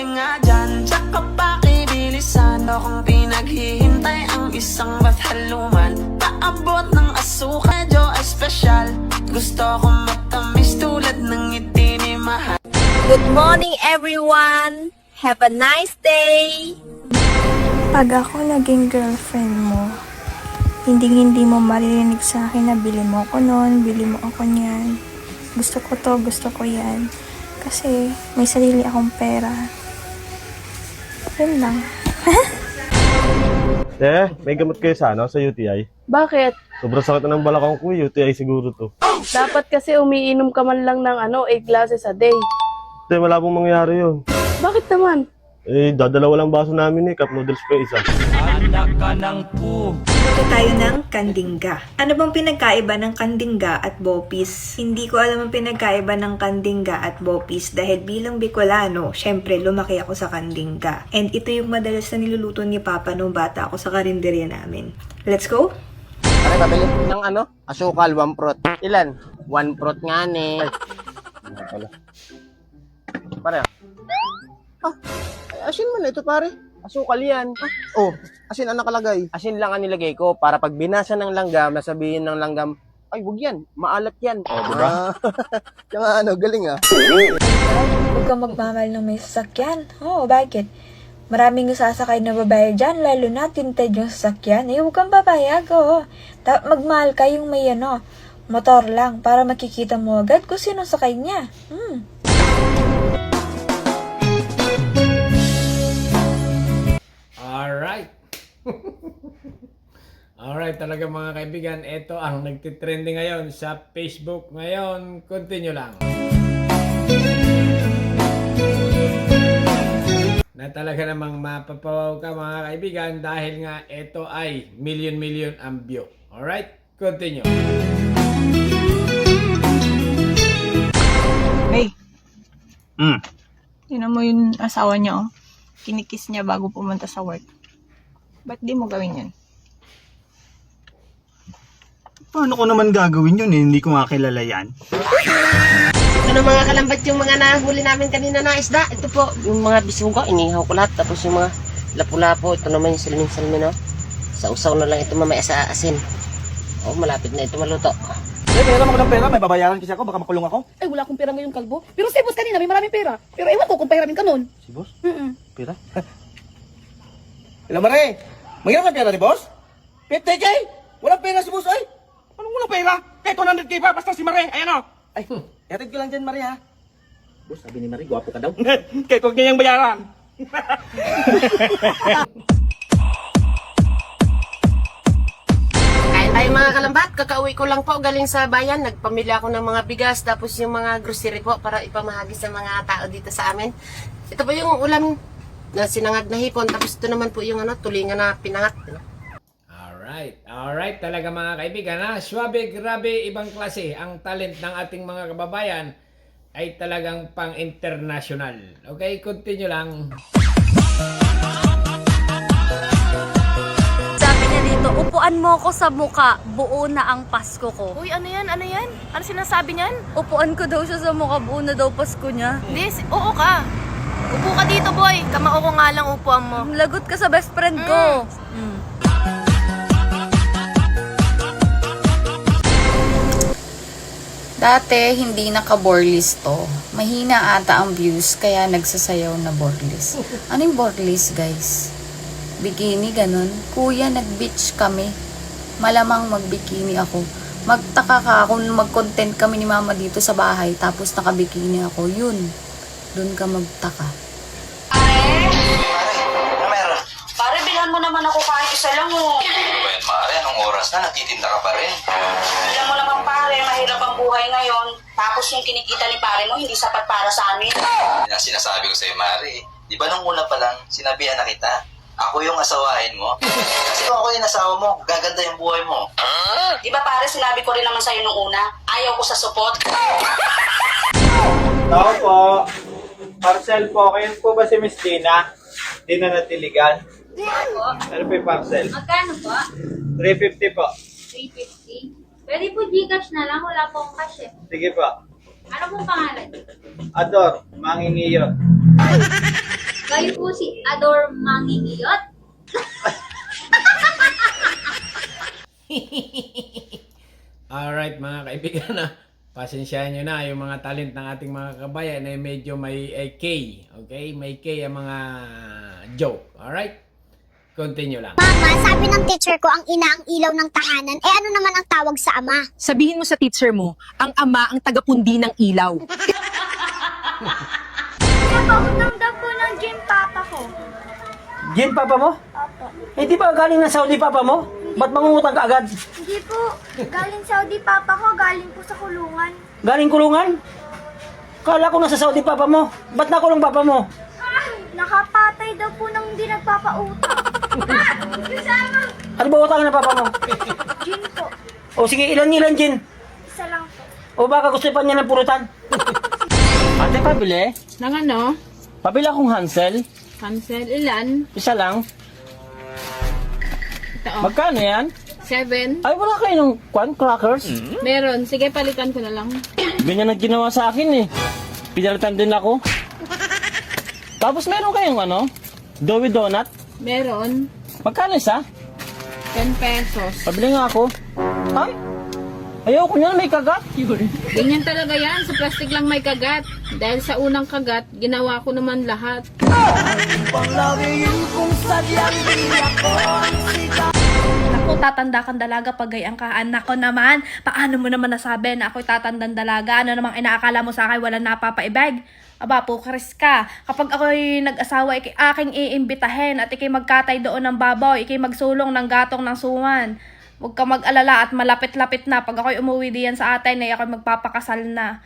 Halika nga dyan, tsaka pakibilisan akong pinaghihintay ang isang bathaluman. Paabot ng asuka, medyo espesyal. Gusto kong matamis tulad ng ngiti ni mahal. Good morning, everyone! Have a nice day! Pag ako naging girlfriend mo, hindi mo maririnig sa akin na bili mo ako nun, bili mo ako niyan. Gusto ko to, gusto ko yan. Kasi may sarili akong pera. Yun lang. May gamot kayo sa UTI? Bakit? Sobrang sakit na ng balakang ko, UTI siguro to. Dapat kasi umiinom ka man lang ng 8 glasses a day. Wala pong mangyayari yun. Bakit naman? Dadalawa lang baso namin cup noodles pa isa. Luto tayo ng kandingga. Ano bang pinagkaiba ng kandingga at bopis? Hindi ko alam ang pinagkaiba ng kandingga at bopis dahil bilang Bicolano, syempre lumaki ako sa kandingga. And ito yung madalas na niluluto ni Papa nung bata ako sa karinderya namin. Let's go! Pare, pabili ng asukal, 1 prot. Ilan? 1 prot nga ne. Pare, asin mo na ito, pare. Asukal yan. Asin ang nakalagay. Asin lang ang nilagay ko para pag binasa ng langgam, nasabihin ng langgam, ay, wag yan. Maalat yan. Diba? Kaya galing Huwag kang magmamahal ng may sasakyan. Bakit? Maraming sasakay na babae dyan, lalo na tinted yung sasakyan. Huwag kang papayag, magmahal ka yung may motor lang para makikita mo agad kung sino sakay niya. Alright talaga mga kaibigan, ito ang nagtitrending ngayon sa Facebook ngayon. Continue lang. Na talaga namang mapapawaw ka mga kaibigan dahil nga ito ay million ang view. Alright, continue. Hey. Tinan mo yung asawa niya, Kinikiss niya bago pumunta sa work. Ba't di mo gawin yun? Paano ko naman gagawin yun Hindi ko nga kilala yan. Ano mga kalambat yung mga nahuli namin kanina na isda? Ito po, yung mga bisuga, inihaw ko lahat. Tapos yung mga lapu-lapo, ito naman yung salmin-salmin, Sa usaw na lang ito mamaya sa asin. Malapit na ito maluto. Pera mo ko ng pera, may babayaran kasi ako, baka makulong ako. Wala akong pera ngayon, kalbo. Pero si boss kanina, may maraming pera. Pero ewan ko kung pahiramin ka nun. Si boss? Pera? Hello, Mare! Mayroon ka pera ni boss? 50K? Walang pera si boss, ay! Anong walang pera? Kahit 100K pa, basta si Mare, ayan Ay, yatid ko lang dyan, Mare, ha? Boss, sabi ni Mare, gwapo ka daw. Kahit huwag niya yung bayaran. Ay mga kalambat, kakauwi ko lang po galing sa bayan. Nagpamilya ako ng mga bigas, tapos yung mga grocery po para ipamahagi sa mga tao dito sa amin. Ito po yung ulam na sinangag na hipon, tapos ito naman po yung tulingan na pinangat. Alright talaga mga kaibigan, Swabe, grabe, ibang klase. Ang talent ng ating mga kababayan ay talagang pang-international. Okay, continue lang. Sabi niya dito, upuan mo ko sa muka, buo na ang Pasko ko. Uy, ano yan? Ano yan? Ano sinasabi niyan? Upuan ko daw siya sa muka, buo na daw Pasko niya. Hindi, oo ka. Upo ka dito, boy. Kamao ko nga lang upuan mo. Lagot ka sa best friend ko. Dati, hindi naka-borlis to. Mahina ata ang views, kaya nagsasayaw na borlis. Ano yung borlis, guys? Bikini, ganun. Kuya, nag-beach kami. Malamang mag-bikini ako. Magtaka ka kung mag-content kami ni mama dito sa bahay, tapos naka-bikini ako. Yun. Doon ka magtaka. Pare, bilhan mo naman ako kahit isa lang Mare, anong oras na? Natitinda ka pa rin. Alam mo naman pare, mahirap ang buhay ngayon. Tapos yung kinikita ni pare mo, hindi sapat para sa amin. Yan ang sinasabi ko sa'yo, Mare. Di ba nung una pa lang, sinabihan na kita, ako yung asawahin mo. Kasi kung ako yung asawa mo, gaganda yung buhay mo. Di ba pare, sinabi ko rin naman sa'yo nung una, ayaw ko sa supot. Tao po. Parcel po. Kayo po ba si Miss Dina? Dina Natiligan? Ano po yung parcel? Magkano po? 350 po. 350? Pwede po Gcash na lang, wala pong cash eh. Sige po. Ano pong pangalan? Ador, Manginiyo. Kayo po si Ador Mangingiyot? Alright mga kaibigan na, pasensyahan nyo na yung mga talent ng ating mga kabayan ay medyo may K. Okay? May K ang mga joke. Alright? Continue lang. Mama, sabi ng teacher ko, ang ina ang ilaw ng tahanan. Eh ano naman ang tawag sa ama? Sabihin mo sa teacher mo, ang ama ang tagapundi ng ilaw. Napautang daw po ng gym papa ko. Gin, papa mo? Opo. Eh, di ba galing na Saudi, papa mo? Ba't mangungutang ka agad? Hindi po. Galing Saudi papa ko, galing po sa kulungan. Galing kulungan? Kala ko nasa Saudi, papa mo. Ba't nakulong papa mo? Nakapatay daw po nang hindi nagpapautang. Kasama. Ano ba utang na papa mo? Gin po. O sige, ilan Gin? Isa lang po. O baka gusto pa niya ng pulutan? Ate, pabili? Nang ano? Pabili akong Hansel. Hansel, ilan? Isa lang. Ito oh. Magkano yan? 7. Ay, wala kayo ng crackers? Meron. Sige, palitan ko na lang. Ganyan ang ginawa sa akin eh. Pinalitan din ako. Tapos meron kayong ano? Doughy donut? Meron. Magkano isa? 10 pesos. Pabili nga ako. Ay! Ayoko niyan, may kagat. Ganyan talaga yan. Sa plastic lang may kagat. Dahil sa unang kagat, ginawa ko naman lahat. Naku, tatanda kang dalaga pag gayang ka. Nako naman, paano mo naman nasabi na ako'y tatandang dalaga? Ano namang inaakala mo sa akin, walang napapaibig? Aba, pukaris ka. Kapag ako'y nag-asawa, aking iimbitahin at ikay magkatay doon ng baboy, ikay magsulong ng gatong ng suwan. Huwag ka mag-alala at malapit-lapit na. Pag ako'y umuwi diyan sa atin, ay ako'y magpapakasal na.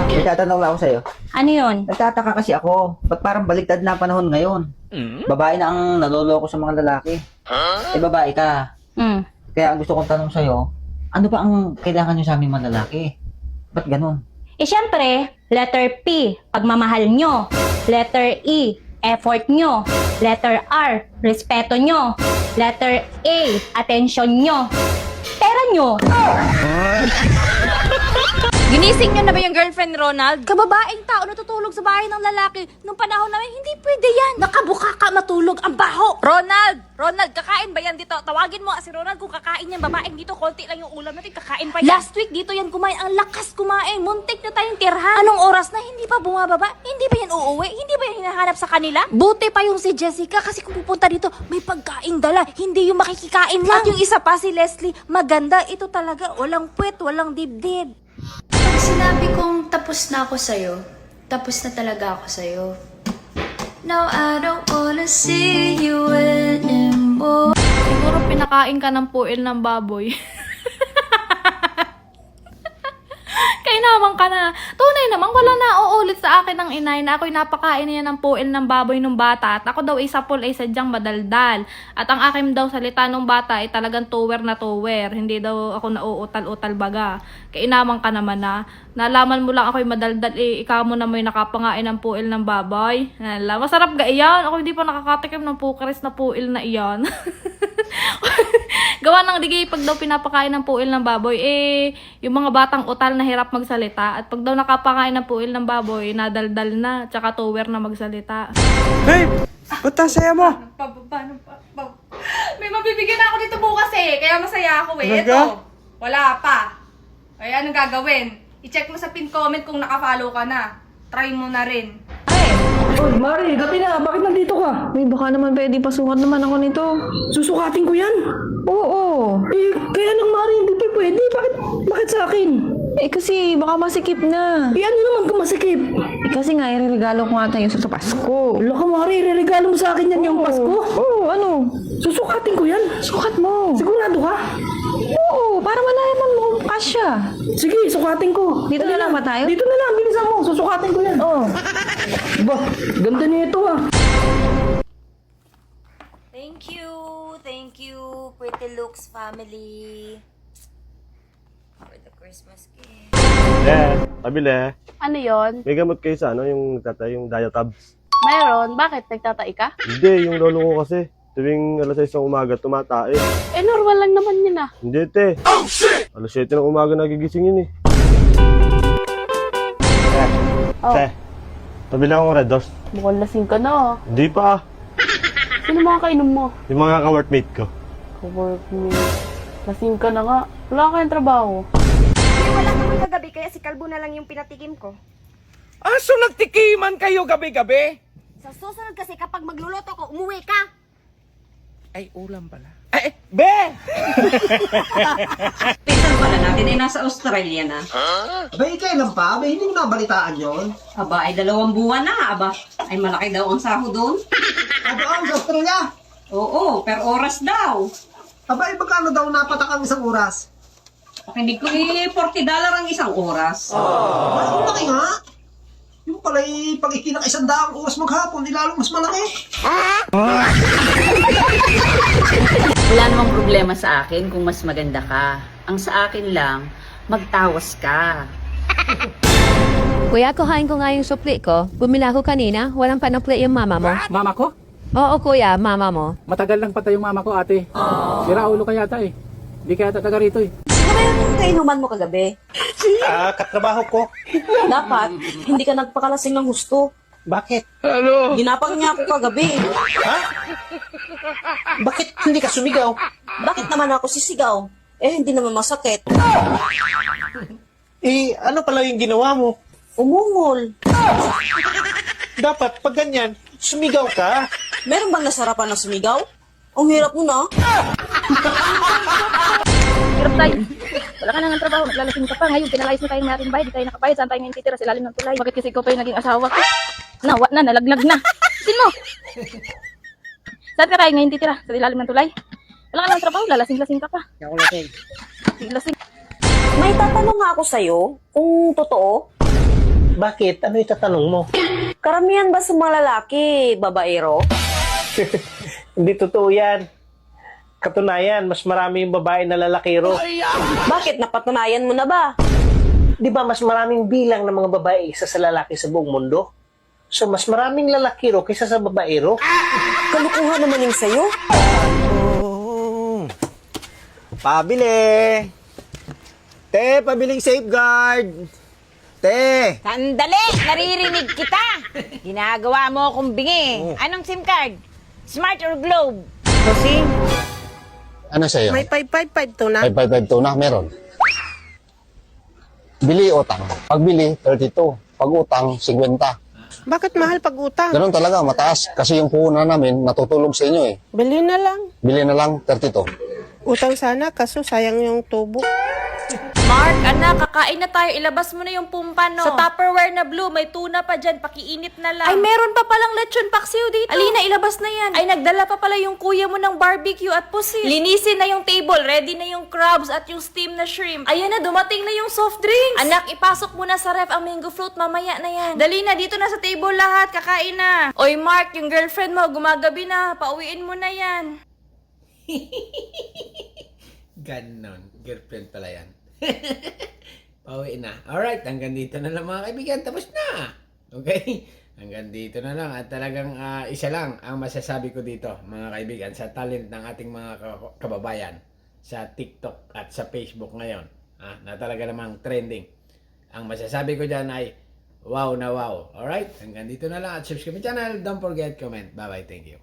May tatanong lang ako sa'yo. Ano yun? Nagtataka kasi ako. Ba't parang baliktad na panahon ngayon? Babae na ang naloloko sa mga lalaki. Eh, babae ka. Kaya ang gusto kong tanong sa'yo, ano ba ang kailangan nyo sa aming mga lalaki? Ba't ganun? Eh syempre, letter P, pagmamahal nyo. Letter E, effort nyo. Letter R, respeto nyo. Letter A, attention nyo. Pera nyo. Ginising niyo na ba yung girlfriend, Ronald? Kababaeng tao natutulog sa bahay ng lalaki. Nung panahon namin, hindi pwede yan. Nakabuka ka matulog, ang baho. Ronald, kakain ba yan dito? Tawagin mo si Ronald kung kakain yan. Babaeng dito, konti lang yung ulam natin, kakain pa yan. Last week dito yan kumain, ang lakas kumain. Muntik na tayong tirhan. Anong oras na hindi pa bumababa? Hindi ba yan uuwi? Hindi ba yan hinahanap sa kanila? Buti pa yung si Jessica kasi kung pupunta dito, may pagkain dala. Hindi yung makikikain lang. At yung isa pa si Leslie, maganda. Ito talaga, walang puwet, walang dibdib. Pag sinabi kong tapos na ako sa'yo, tapos na talaga ako sa'yo. Now I don't wanna see you anymore. Siguro pinakain ka ng puil ng baboy. Kainaman ka na. Tunay naman, wala na uulit sa akin ng inay na ako'y napakain niya ng puil ng baboy nung bata. At ako daw isapol ay sadyang madaldal. At ang akin daw salita nung bata ay talagang tower na tower. Hindi daw ako nauutal-utal baga. Kainaman ka naman na. Nalaman mo lang ako'y madaldal, ikaw mo na may nakapangain ng puil ng baboy. Masarap ga iyan. Ako hindi pa nakakatikim ng pukaris na puil na iyan. Gawa ng digay pag daw pinapakain ng puil ng baboy, yung mga batang utal na hirap magsalita. At pag daw nakapakain ng puil ng baboy, nadaldal na, tsaka tower na magsalita. Babe! Ba't saya mo? May mabibigyan ako dito bukas kaya masaya ako Talaga? Ito, wala pa. Ay, anong gagawin? I-check mo sa pin comment kung nakafollow ka na. Try mo na rin. Uy, Mari, gabi na. Bakit nandito ka? Uy, baka naman pwede pasukat naman ako nito. Susukatin ko yan. Oo. Kaya lang, Mari, hindi pa pwede. Bakit sa akin? Kasi baka masikip na. Ano naman kung masikip? Kasi nga, ireregalo ko nga tayo sa Pasko. Wala ka, Mari. Ireregalo mo sa akin yan yung Pasko. Oo, ano? Susukatin ko yan. Sukat mo. Sigurado ka? Oo, para malaman mo kung kasya. Sige, sukatin ko. Dito na lang ba tayo? Dito na lang. Bilisan mo. Susukatin ko yan. Oo. Ba, ganda nito ah. Thank you, Pretty Looks family. For the Christmas gift. Pabili. Ano yon? May gamot kayo sa yung diatabs. Mayroon? Bakit? Nagtatai ka? Hindi, yung lolo ko kasi. Tuwing alas 6 ng umaga, tumatae. Normal lang naman yun ah. Hindi, te. Oh, shit! Alas 7 ng umaga nagigising yun eh. Te, Pabili akong Red Horse. Mukhang lasing ka na. Hindi pa. Sino mga kainom mo? Yung mga ka-workmate ko. Ka-workmate. Lasing ka na nga. Wala kayong trabaho. Wala naman kagabi, kaya si Kalbo na lang yung pinatikim ko. Ah, so nagtikiman kayo gabi-gabi? Sa susunod kasi kapag magluluto ko, umuwi ka. Ay, ulam pala. Ay, be! Pinsan pala natin ay nasa Australia na. Aba, kailan pa? Aba, hindi mo nabalitaan yon. Aba, ay 2 buwan na. Aba, ay malaki daw ang sahod doon. Aba, ang sa Australia? Oo, per oras daw. Aba, magkano daw napatak ang isang oras? Hindi ko $40 ang isang oras. Aba, ang laki nga. Yung pala'y pag ikinang 100 oras maghapon, ilalong mas malaki. Wala namang problema sa akin kung mas maganda ka. Ang sa akin lang, magtawas ka. Kuya, kuhain ko nga yung supli ko. Bumila ko kanina, walang panukli yung mama mo. Mama ko? Oo, kuya, mama mo. Matagal lang patay yung mama ko, ate. Sira ulo ka yata eh. Hindi ka yata taga rito eh. Sino ba yung kainuman mo kagabi? Katrabaho ko. Dapat, hindi ka nagpakalasing ng gusto. Bakit? Ginapang niya ako kagabi. Ha? Bakit hindi ka sumigaw? Bakit naman ako sisigaw? Eh, hindi naman masakit. Eh, ano pala yung ginawa mo? Umungol. Dapat, pag ganyan, sumigaw ka. Meron bang nasarapan na sumigaw? Ang hirap mo na. Hirap tayo. Wala ka na ng trabaho, naglalasing ka pa. Ngayon, pinalayas mo tayong nating bahay, di tayo nakabayad. Saan tayo ngayon titira sa ilalim ng tulay? Bakit kasi ikaw pa yung naging asawa ko? Nawa na, nalaglag na. Sin mo! Saan ka tayo ngayon titira? Sa ilalim ng tulay? Wala ka na ng trabaho, lalasing-lasing ka pa. Ako lasing. Lasing. May tatanong nga ako sa'yo, kung totoo. Bakit? Ano itatanong mo? Karamihan ba sa mga lalaki, babaero? Hindi totoo yan. Katunayan, mas marami yung babae na lalakiro. Bakit? Napatunayan mo na ba? Di ba mas maraming bilang ng mga babae isa sa lalaki sa buong mundo? So, mas maraming lalakiro kaysa sa babaero? Kalukuhan naman yung sa'yo. Pabili! Te, pabiling safeguard! Te! Sandali! Naririnig kita! Ginagawa mo akong bingi. Anong SIM card? Smart or Globe? Kasi? Ano sa'yo? May 5552 na. 5552 na, meron. Bili utang. Pagbili, 32. Pag utang, 50. Bakit mahal pag utang? Ganun talaga, mataas. Kasi yung puhunan namin, natutulog sa inyo eh. Bili na lang. Bili na lang, 32. Utang sana, kaso sayang yung tubo. Mark, anak, kakain na tayo. Ilabas mo na yung pumpa, no? Sa Tupperware na blue, may tuna pa dyan. Pakiinit na lang. Ay, meron pa palang lechon paksiw dito. Alina, ilabas na yan. Ay, nagdala pa pala yung kuya mo ng barbecue at pusit. Linisin na yung table. Ready na yung crabs at yung steam na shrimp. Ayan na, dumating na yung soft drinks. Anak, ipasok mo na sa ref ang mango fruit. Mamaya na yan. Dali na, dito na sa table lahat. Kakain na. Oy, Mark, yung girlfriend mo, gumagabi na. Pauwiin mo na yan. Ganon. Girlfriend pala yan. Pauwi na. Alright, hanggang dito na lang mga kaibigan. Tapos na. Okay? Hanggang dito na lang. At talagang isa lang ang masasabi ko dito, mga kaibigan, sa talent ng ating mga kababayan sa TikTok at sa Facebook ngayon. Na talaga namang trending. Ang masasabi ko dyan ay wow na wow. Alright? Hanggang dito na lang. At subscribe my channel. Don't forget comment. Bye-bye. Thank you.